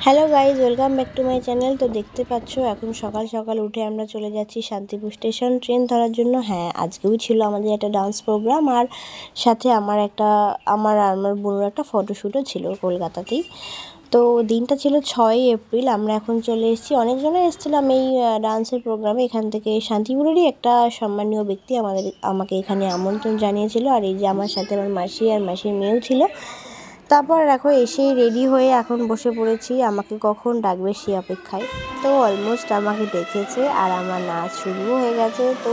Hello guys, welcome back to my channel. তো দেখতে পাচ্ছ এখন সকাল সকাল উঠে আমরা চলে যাচ্ছি শান্তিপুর স্টেশন ট্রেন ধরার জন্য। হ্যাঁ, আজকেও ছিল আমাদের একটা ডান্স প্রোগ্রাম, আর সাথে আমার আমার বোনের একটা ফটোশ্যুটও ছিল কলকাতাতেই। তো দিনটা ছিল 6ই এপ্রিল। আমরা এখন চলে এসেছি, অনেকজনে এসেছিলাম এই ডান্সের প্রোগ্রামে। এখান থেকে শান্তিপুরেরই একটা সম্মানীয় ব্যক্তি আমাকে এখানে আমন্ত্রণ জানিয়েছিল। আর এই যে আমার সাথে আমার মাসি আর মাসির মেয়েও ছিল। তারপর দেখো এসেই রেডি হয়ে এখন বসে পড়েছি, আমাকে কখন ডাকবে সে অপেক্ষায়। তো অলমোস্ট আমাকে ডেকেছে আর আমার নাচ শুরুও হয়ে গেছে। তো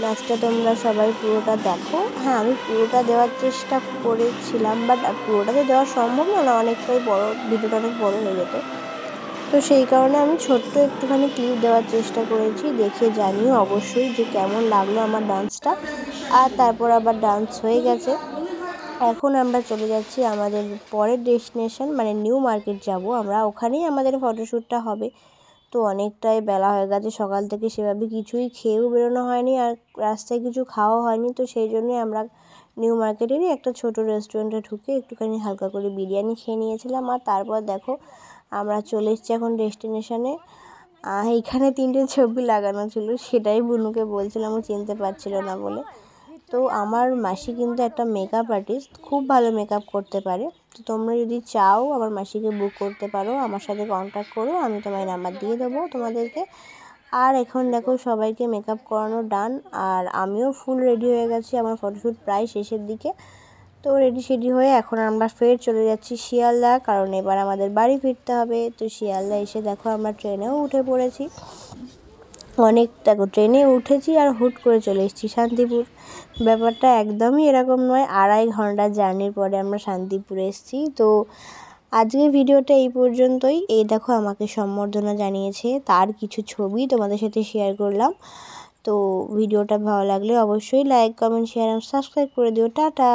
নাচটা তোমরা সবাই পুরোটা দেখো। হ্যাঁ, আমি পুরোটা দেওয়ার চেষ্টা করেছিলাম, বাট পুরোটা তো দেওয়া সম্ভব না, অনেকটাই বড়, ভিডিওটা অনেক বড় হয়ে যেত। তো সেই কারণে আমি ছোট্ট একটুখানি ক্লিপ দেওয়ার চেষ্টা করেছি। দেখে জানিও অবশ্যই যে কেমন লাগলো আমার ডান্সটা। আর তারপর আবার ডান্স হয়ে গেছে। এখন আমরা চলে যাচ্ছি আমাদের পরের ডেস্টিনেশন, মানে নিউ মার্কেট যাব আমরা, ওখানেই আমাদের ফটোশ্যুটটা হবে। তো অনেকটাই বেলা হয়ে গেছে, সকাল থেকে সেভাবে কিছুই খেয়েও বেরোনো হয়নি, আর রাস্তায় কিছু খাওয়া হয়নি। তো সেই জন্যই আমরা নিউ মার্কেটেরই একটা ছোট রেস্টুরেন্টে ঢুকে একটুখানি হালকা করে বিরিয়ানি খেয়ে নিয়েছিলাম। আর তারপর দেখো আমরা চলে এসেছি এখন ডেস্টিনেশনে। এইখানে 3টে ছবি লাগানো ছিল, সেটাই বুনুকে বলছিলাম, ও চিনতে পারছিল না বলে। তো আমার মাসি কিন্তু একটা মেকআপ আর্টিস্ট, খুব ভালো মেকআপ করতে পারে। তো তোমরা যদি চাও আমার মাসিকে বুক করতে পারো, আমার সাথে কন্ট্যাক্ট করো, আমি তোমায় নাম্বার দিয়ে দেবো তোমাদেরকে। আর এখন দেখো সবাইকে মেকআপ করানো ডান, আর আমিও ফুল রেডি হয়ে গেছি, আমার ফটোশ্যুট প্রায় শেষের দিকে। তো রেডি হয়ে এখন আমরা ফের চলে যাচ্ছি শিয়ালদা, কারণ এবার আমাদের বাড়ি ফিরতে হবে। তো শিয়ালদা এসে দেখো আমরা ট্রেনেও উঠে পড়েছি। দেখো ট্রেনে উঠেছি আর হুট করে চলে এসেছি শান্তিপুর। ব্যাপারটা একদমই এরকম নয়, 2.5 ঘন্টার জার্নির পরে আমরা শান্তিপুরে এসেছি। তো আজকের ভিডিওটা এই পর্যন্তই। এই দেখো আমাকে সম্বর্ধনা জানিয়েছে, তার কিছু ছবি তোমাদের সাথে শেয়ার করলাম। তো ভিডিওটা ভালো লাগলে অবশ্যই লাইক, কমেন্ট, শেয়ার আর সাবস্ক্রাইব করে দিও। টাটা।